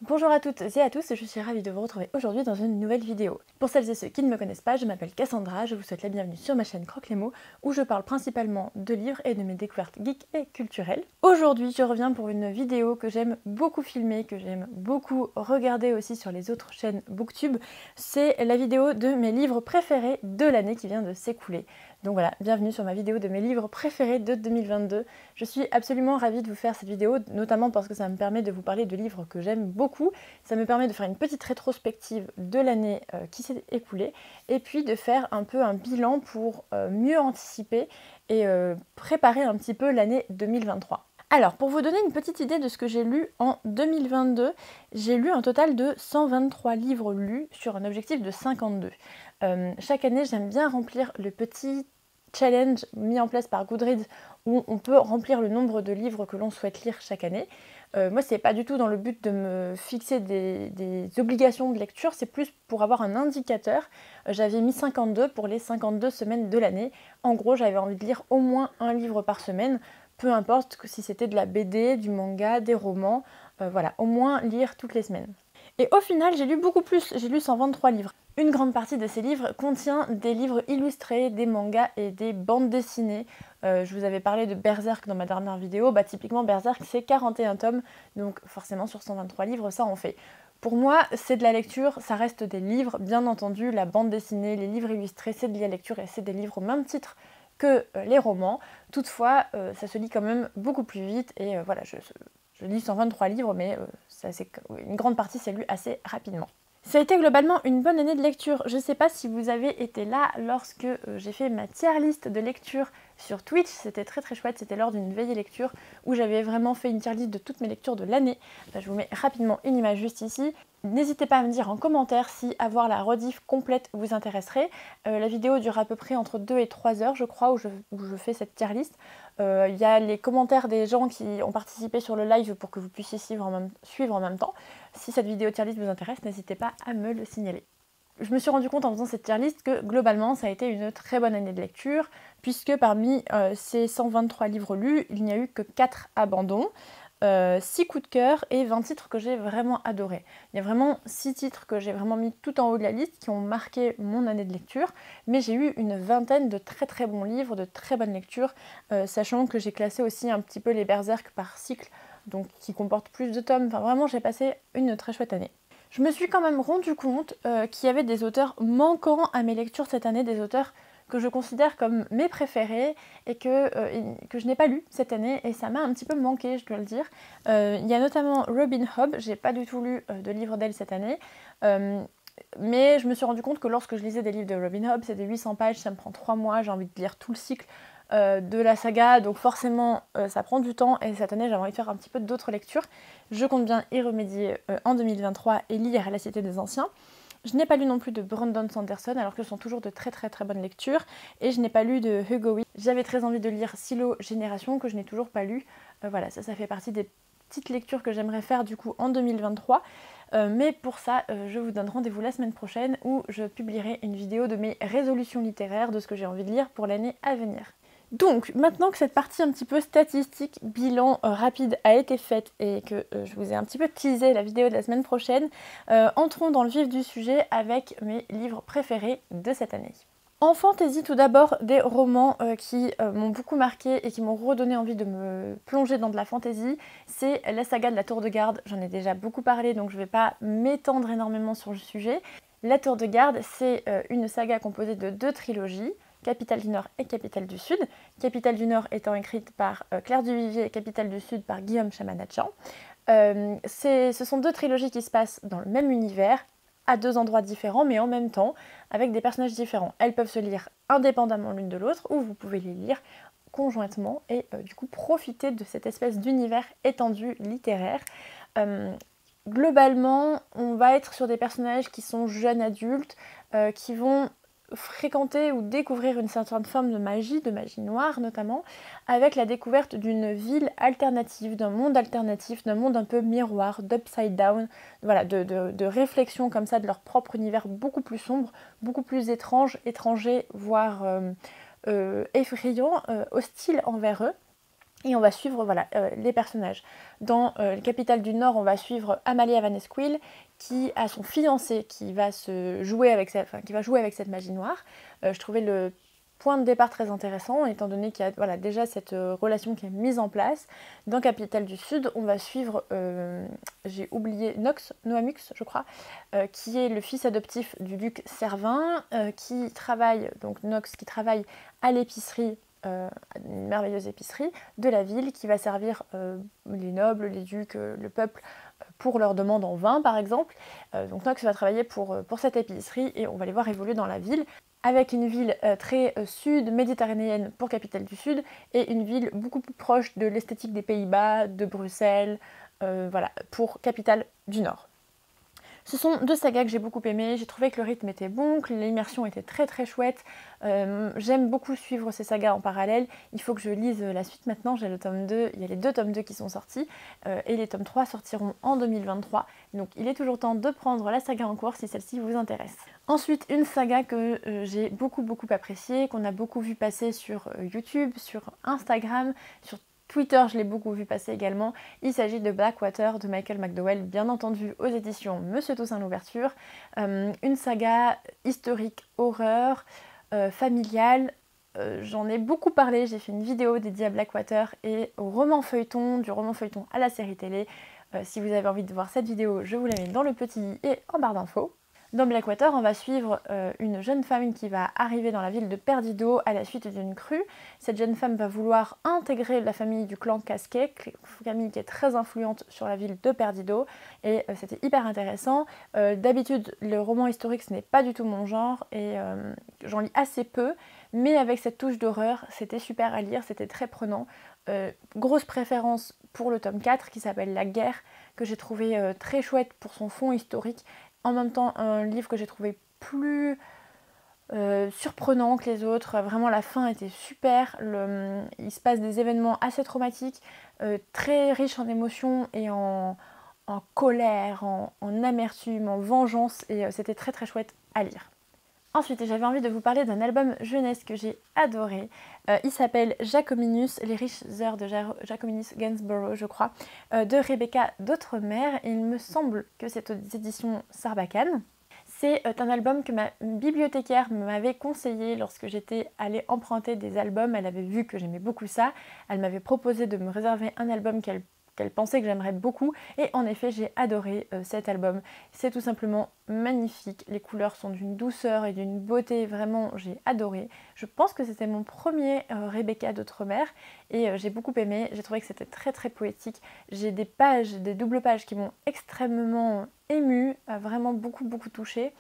Bonjour à toutes et à tous, je suis ravie de vous retrouver aujourd'hui dans une nouvelle vidéo. Pour celles et ceux qui ne me connaissent pas, je m'appelle Cassandra, je vous souhaite la bienvenue sur ma chaîne Croque les mots, où je parle principalement de livres et de mes découvertes geeks et culturelles. Aujourd'hui, je reviens pour une vidéo que j'aime beaucoup filmer, que j'aime beaucoup regarder aussi sur les autres chaînes Booktube. C'est la vidéo de mes livres préférés de l'année qui vient de s'écouler. Donc voilà, bienvenue sur ma vidéo de mes livres préférés de 2022. Je suis absolument ravie de vous faire cette vidéo, notamment parce que ça me permet de vous parler de livres que j'aime beaucoup. Ça me permet de faire une petite rétrospective de l'année qui s'est écoulée et puis de faire un peu un bilan pour mieux anticiper et préparer un petit peu l'année 2023. Alors, pour vous donner une petite idée de ce que j'ai lu en 2022, j'ai lu un total de 123 livres lus sur un objectif de 52. Chaque année, j'aime bien remplir le petit challenge mis en place par Goodreads où on peut remplir le nombre de livres que l'on souhaite lire chaque année. Moi, c'est pas du tout dans le but de me fixer des obligations de lecture, c'est plus pour avoir un indicateur. J'avais mis 52 pour les 52 semaines de l'année. En gros, j'avais envie de lire au moins un livre par semaine, peu importe que si c'était de la BD, du manga, des romans, voilà, au moins lire toutes les semaines. Et au final, j'ai lu beaucoup plus, j'ai lu 123 livres. Une grande partie de ces livres contient des livres illustrés, des mangas et des bandes dessinées. Je vous avais parlé de Berserk dans ma dernière vidéo. Typiquement, Berserk, c'est 41 tomes, donc forcément sur 123 livres, ça en fait. Pour moi, c'est de la lecture, ça reste des livres. Bien entendu, la bande dessinée, les livres illustrés, c'est de la lecture et c'est des livres au même titre que les romans. Toutefois, ça se lit quand même beaucoup plus vite et voilà, je lis 123 livres, mais une grande partie s'est lue assez rapidement. Ça a été globalement une bonne année de lecture. Je ne sais pas si vous avez été là lorsque j'ai fait ma tier list de lecture sur Twitch. C'était très très chouette, c'était lors d'une veillée lecture où j'avais vraiment fait une tier list de toutes mes lectures de l'année. Je vous mets rapidement une image juste ici. N'hésitez pas à me dire en commentaire si avoir la rediff complète vous intéresserait. La vidéo dure à peu près entre 2 et 3 heures je crois où je fais cette tier list. Il y a les commentaires des gens qui ont participé sur le live pour que vous puissiez suivre en même temps. Si cette vidéo tier list vous intéresse, n'hésitez pas à me le signaler. Je me suis rendu compte en faisant cette tier list que globalement ça a été une très bonne année de lecture puisque parmi ces 123 livres lus, il n'y a eu que 4 abandons. 6 coups de cœur et 20 titres que j'ai vraiment adorés. Il y a vraiment 6 titres que j'ai vraiment mis tout en haut de la liste qui ont marqué mon année de lecture, mais j'ai eu une vingtaine de très très bons livres, de très bonnes lectures, sachant que j'ai classé aussi un petit peu les Berserk par cycle, donc qui comportent plus de tomes. Enfin vraiment j'ai passé une très chouette année. Je me suis quand même rendu compte qu'il y avait des auteurs manquants à mes lectures cette année, des auteurs que je considère comme mes préférés et que je n'ai pas lu cette année et ça m'a un petit peu manqué, je dois le dire. Il y a notamment Robin Hobb, j'ai pas du tout lu de livre d'elle cette année, mais je me suis rendu compte que lorsque je lisais des livres de Robin Hobb, c'est des 800 pages, ça me prend 3 mois, j'ai envie de lire tout le cycle de la saga, donc forcément ça prend du temps et cette année j'avais envie de faire un petit peu d'autres lectures. Je compte bien y remédier en 2023 et lire La Cité des Anciens. Je n'ai pas lu non plus de Brandon Sanderson, alors que ce sont toujours de très très très bonnes lectures. Et je n'ai pas lu de Hugo Weaving. J'avais très envie de lire Silo Génération, que je n'ai toujours pas lu. Voilà, ça fait partie des petites lectures que j'aimerais faire du coup en 2023. Mais pour ça, je vous donne rendez-vous la semaine prochaine où je publierai une vidéo de mes résolutions littéraires, de ce que j'ai envie de lire pour l'année à venir. Donc, maintenant que cette partie un petit peu statistique, bilan rapide a été faite et que je vous ai un petit peu teasé la vidéo de la semaine prochaine, entrons dans le vif du sujet avec mes livres préférés de cette année. En fantasy, tout d'abord, des romans qui m'ont beaucoup marqué et qui m'ont redonné envie de me plonger dans de la fantasy, c'est la saga de la Tour de Garde. J'en ai déjà beaucoup parlé, donc je ne vais pas m'étendre énormément sur le sujet. La Tour de Garde, c'est une saga composée de 2 trilogies, Capitale du Nord et Capitale du Sud. Capitale du Nord étant écrite par Claire Duvivier et Capitale du Sud par Guillaume Chamanaccian. Ce sont 2 trilogies qui se passent dans le même univers, à 2 endroits différents, mais en même temps, avec des personnages différents. Elles peuvent se lire indépendamment l'une de l'autre, ou vous pouvez les lire conjointement et du coup profiter de cette espèce d'univers étendu littéraire. Globalement, on va être sur des personnages qui sont jeunes adultes, qui vont fréquenter ou découvrir une certaine forme de magie noire notamment, avec la découverte d'une ville alternative, d'un monde alternatif, d'un monde un peu miroir, d'upside down, voilà, de réflexion comme ça de leur propre univers beaucoup plus sombre, beaucoup plus étrange, étranger, voire effrayant, hostile envers eux. Et on va suivre voilà, les personnages. Dans Capitale du Nord, on va suivre Amalia Van Esquill qui a son fiancé qui va jouer avec cette magie noire. Je trouvais le point de départ très intéressant, étant donné qu'il y a voilà, déjà cette relation qui est mise en place. Dans Capitale du Sud, on va suivre, j'ai oublié, Noamux, je crois, qui est le fils adoptif du duc Servin, qui travaille, donc Nox, qui travaille à l'épicerie, une merveilleuse épicerie de la ville qui va servir les nobles, les ducs, le peuple pour leurs demandes en vin par exemple. Donc Nox va travailler pour cette épicerie et on va les voir évoluer dans la ville avec une ville très sud-méditerranéenne pour Capitale du Sud et une ville beaucoup plus proche de l'esthétique des Pays-Bas, de Bruxelles, voilà, pour Capitale du Nord. Ce sont deux sagas que j'ai beaucoup aimées, j'ai trouvé que le rythme était bon, que l'immersion était très très chouette. J'aime beaucoup suivre ces sagas en parallèle. Il faut que je lise la suite maintenant, j'ai le tome 2, il y a les deux tomes 2 qui sont sortis et les tomes 3 sortiront en 2023. Donc il est toujours temps de prendre la saga en cours si celle-ci vous intéresse. Ensuite, une saga que j'ai beaucoup appréciée, qu'on a beaucoup vu passer sur YouTube, sur Instagram, sur Twitter, je l'ai beaucoup vu passer également. Il s'agit de Blackwater de Michael McDowell, bien entendu aux éditions Monsieur Toussaint l'Ouverture. Une saga historique, horreur, familiale. J'en ai beaucoup parlé, j'ai fait une vidéo dédiée à Blackwater et au roman feuilleton, du roman feuilleton à la série télé. Si vous avez envie de voir cette vidéo, je vous la mets dans le petit i et en barre d'infos. Dans Blackwater, on va suivre une jeune femme qui va arriver dans la ville de Perdido à la suite d'une crue. Cette jeune femme va vouloir intégrer la famille du clan Casquet, famille qui est très influente sur la ville de Perdido, et c'était hyper intéressant. D'habitude, le roman historique, ce n'est pas du tout mon genre, et j'en lis assez peu, mais avec cette touche d'horreur, c'était super à lire, c'était très prenant. Grosse préférence pour le tome 4 qui s'appelle La Guerre, que j'ai trouvé très chouette pour son fond historique. En même temps, un livre que j'ai trouvé plus surprenant que les autres. Vraiment, la fin était super. Il se passe des événements assez traumatiques, très riches en émotions et en colère, en amertume, en vengeance. Et c'était très très chouette à lire. Ensuite, j'avais envie de vous parler d'un album jeunesse que j'ai adoré. Il s'appelle Jacominus, les riches heures de Jacominus Gainsborough, je crois, de Rebecca d'Outremer. Il me semble que c'est aux éditions Sarbacane. C'est un album que ma bibliothécaire m'avait conseillé lorsque j'étais allée emprunter des albums. Elle avait vu que j'aimais beaucoup ça. Elle m'avait proposé de me réserver un album qu'elle pensait que j'aimerais beaucoup, et en effet j'ai adoré cet album. C'est tout simplement magnifique, les couleurs sont d'une douceur et d'une beauté, vraiment j'ai adoré. Je pense que c'était mon premier Rebecca d'Outremer et j'ai beaucoup aimé, j'ai trouvé que c'était très très poétique. J'ai des pages, des doubles pages qui m'ont extrêmement émue, vraiment beaucoup touchée.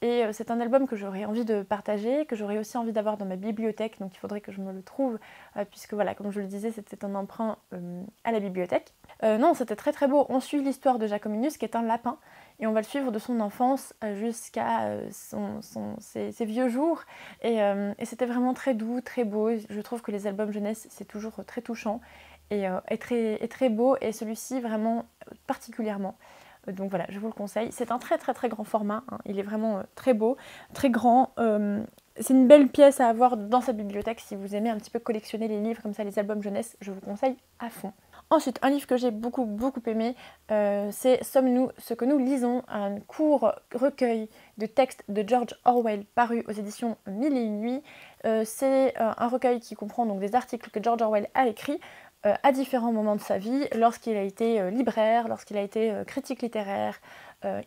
Et c'est un album que j'aurais envie de partager, que j'aurais aussi envie d'avoir dans ma bibliothèque, donc il faudrait que je me le trouve, puisque voilà, comme je le disais, c'était un emprunt à la bibliothèque. Non, c'était très très beau. On suit l'histoire de Jacominus, qui est un lapin, et on va le suivre de son enfance jusqu'à ses vieux jours. Et c'était vraiment très doux, très beau. Je trouve que les albums jeunesse, c'est toujours très touchant et très beau, et celui-ci vraiment particulièrement. Donc voilà, je vous le conseille. C'est un très grand format, hein. Il est vraiment très beau, très grand. C'est une belle pièce à avoir dans sa bibliothèque si vous aimez un petit peu collectionner les livres comme ça, les albums jeunesse, je vous conseille à fond. Ensuite, un livre que j'ai beaucoup aimé, c'est Sommes-nous ce que nous lisons, un court recueil de textes de George Orwell paru aux éditions Mille et une nuits. C'est un recueil qui comprend donc des articles que George Orwell a écrits à différents moments de sa vie, lorsqu'il a été libraire, lorsqu'il a été critique littéraire.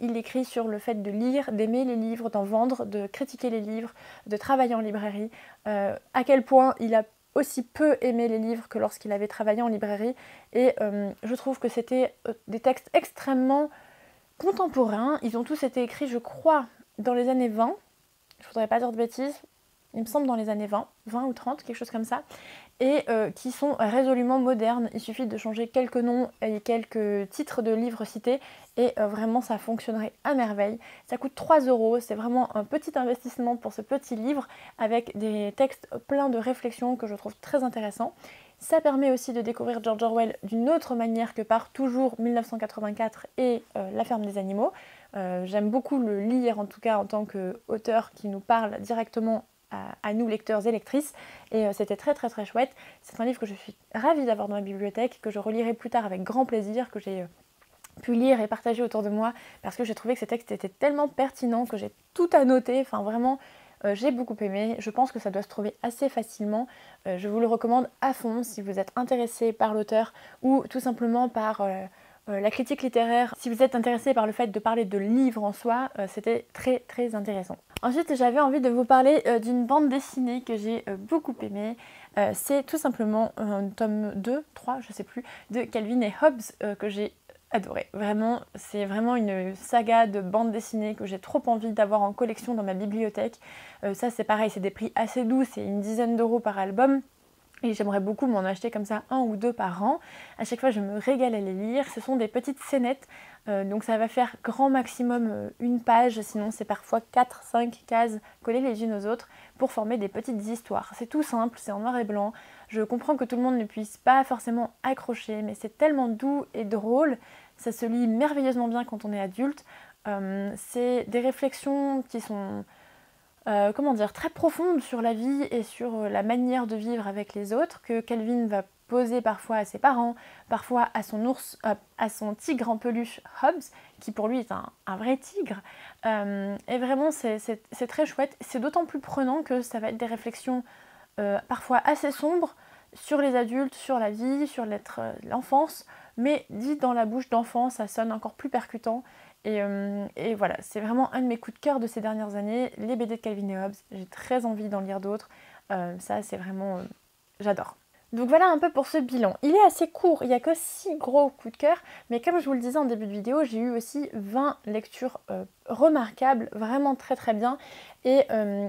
Il écrit sur le fait de lire, d'aimer les livres, d'en vendre, de critiquer les livres, de travailler en librairie, à quel point il a aussi peu aimé les livres que lorsqu'il avait travaillé en librairie, et je trouve que c'était des textes extrêmement contemporains. Ils ont tous été écrits, je crois, dans les années 20, je voudrais pas dire de bêtises, il me semble dans les années 20 ou 30, quelque chose comme ça, et qui sont résolument modernes. Il suffit de changer quelques noms et quelques titres de livres cités, et vraiment ça fonctionnerait à merveille. Ça coûte 3 €, c'est vraiment un petit investissement pour ce petit livre, avec des textes pleins de réflexions que je trouve très intéressants. Ça permet aussi de découvrir George Orwell d'une autre manière que par toujours 1984 et La ferme des animaux. J'aime beaucoup le lire, en tout cas en tant qu'auteur qui nous parle directement à nous lecteurs et lectrices, et c'était très très très chouette. C'est un livre que je suis ravie d'avoir dans ma bibliothèque, que je relirai plus tard avec grand plaisir, que j'ai pu lire et partager autour de moi, parce que j'ai trouvé que ces textes étaient tellement pertinents que j'ai tout annoté, enfin vraiment j'ai beaucoup aimé. Je pense que ça doit se trouver assez facilement, je vous le recommande à fond si vous êtes intéressé par l'auteur ou tout simplement par la critique littéraire. Si vous êtes intéressé par le fait de parler de livres en soi, c'était très très intéressant. Ensuite, j'avais envie de vous parler d'une bande dessinée que j'ai beaucoup aimée. C'est tout simplement un tome 2, 3, je sais plus, de Calvin et Hobbes que j'ai adoré. Vraiment, c'est vraiment une saga de bande dessinée que j'ai trop envie d'avoir en collection dans ma bibliothèque. Ça c'est pareil, c'est des prix assez doux, c'est une dizaine d'euros par album. Et j'aimerais beaucoup m'en acheter comme ça 1 ou 2 par an. À chaque fois, je me régale à les lire. Ce sont des petites scénettes, donc ça va faire grand maximum une page, sinon c'est parfois 4-5 cases collées les unes aux autres pour former des petites histoires. C'est tout simple, c'est en noir et blanc. Je comprends que tout le monde ne puisse pas forcément accrocher, mais c'est tellement doux et drôle. Ça se lit merveilleusement bien quand on est adulte. C'est des réflexions qui sont comment dire, très profonde sur la vie et sur la manière de vivre avec les autres, que Calvin va poser parfois à ses parents, parfois à son ours, à son tigre en peluche Hobbes, qui pour lui est un vrai tigre. Et vraiment c'est très chouette. C'est d'autant plus prenant que ça va être des réflexions parfois assez sombres sur les adultes, sur la vie, sur l'enfance, mais dit dans la bouche d'enfant, ça sonne encore plus percutant. Et voilà, c'est vraiment un de mes coups de cœur de ces dernières années, les BD de Calvin et Hobbes. J'ai très envie d'en lire d'autres. Ça, c'est vraiment... j'adore. Donc voilà un peu pour ce bilan. Il est assez court, il n'y a que 6 gros coups de cœur, mais comme je vous le disais en début de vidéo, j'ai eu aussi 20 lectures remarquables, vraiment très très bien. Et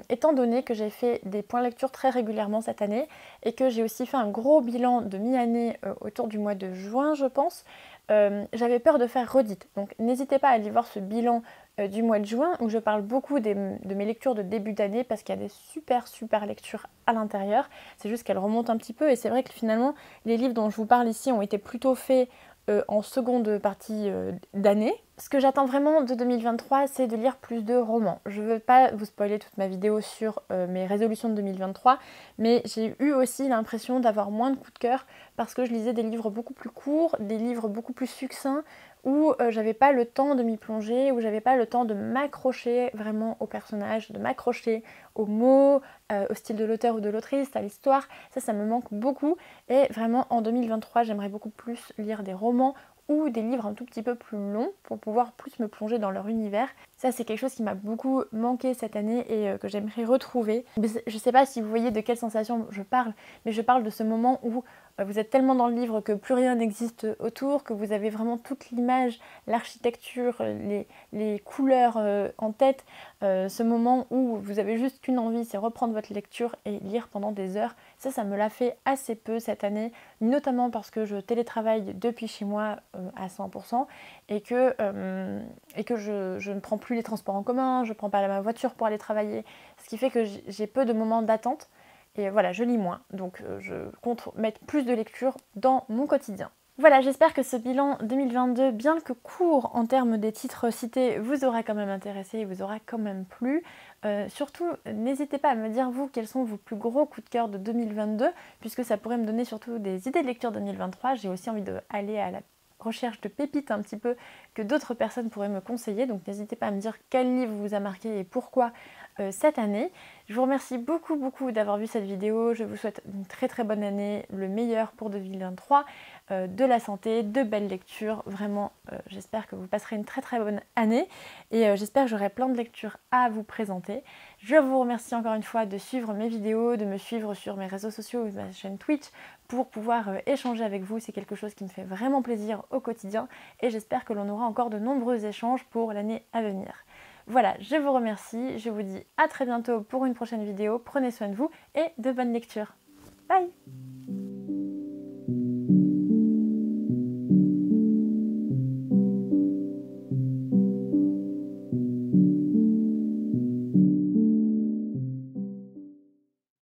étant donné que j'ai fait des points lecture très régulièrement cette année, et que j'ai aussi fait un gros bilan de mi-année autour du mois de juin, je pense, j'avais peur de faire redite. Donc n'hésitez pas à aller voir ce bilan du mois de juin où je parle beaucoup de mes lectures de début d'année parce qu'il y a des super lectures à l'intérieur. C'est juste qu'elles remontent un petit peu et c'est vrai que finalement les livres dont je vous parle ici ont été plutôt faits en seconde partie d'année. Ce que j'attends vraiment de 2023, c'est de lire plus de romans. Je ne veux pas vous spoiler toute ma vidéo sur mes résolutions de 2023, mais j'ai eu aussi l'impression d'avoir moins de coups de cœur parce que je lisais des livres beaucoup plus courts, des livres beaucoup plus succincts, où j'avais pas le temps de m'y plonger, où j'avais pas le temps de m'accrocher vraiment au personnage, de m'accrocher aux mots, au style de l'auteur ou de l'autrice, à l'histoire. Ça me manque beaucoup. Et vraiment, en 2023, j'aimerais beaucoup plus lire des romans ou des livres un tout petit peu plus longs pour pouvoir plus me plonger dans leur univers. Ça, c'est quelque chose qui m'a beaucoup manqué cette année et que j'aimerais retrouver. Je sais pas si vous voyez de quelle sensation je parle, mais je parle de ce moment où vous êtes tellement dans le livre que plus rien n'existe autour, que vous avez vraiment toute l'image, l'architecture, les couleurs en tête. Ce moment où vous avez juste qu'une envie, c'est reprendre votre lecture et lire pendant des heures. Ça me l'a fait assez peu cette année, notamment parce que je télétravaille depuis chez moi à 100% et que je ne prends plus les transports en commun, je ne prends pas ma voiture pour aller travailler, ce qui fait que j'ai peu de moments d'attente. Et voilà, je lis moins, donc je compte mettre plus de lecture dans mon quotidien. Voilà, j'espère que ce bilan 2022, bien que court en termes des titres cités, vous aura quand même intéressé et vous aura quand même plu. Surtout, n'hésitez pas à me dire vous quels sont vos plus gros coups de cœur de 2022, puisque ça pourrait me donner surtout des idées de lecture 2023. J'ai aussi envie d'aller à la recherche de pépites un petit peu que d'autres personnes pourraient me conseiller, donc n'hésitez pas à me dire quel livre vous a marqué et pourquoi cette année. Je vous remercie beaucoup d'avoir vu cette vidéo, je vous souhaite une très bonne année, le meilleur pour 2023, de la santé, de belles lectures, vraiment j'espère que vous passerez une très bonne année et j'espère que j'aurai plein de lectures à vous présenter. Je vous remercie encore une fois de suivre mes vidéos, de me suivre sur mes réseaux sociaux ou ma chaîne Twitch pour pouvoir échanger avec vous, c'est quelque chose qui me fait vraiment plaisir au quotidien et j'espère que l'on aura encore de nombreux échanges pour l'année à venir. Voilà, je vous remercie, je vous dis à très bientôt pour une prochaine vidéo, prenez soin de vous et de bonnes lectures. Bye!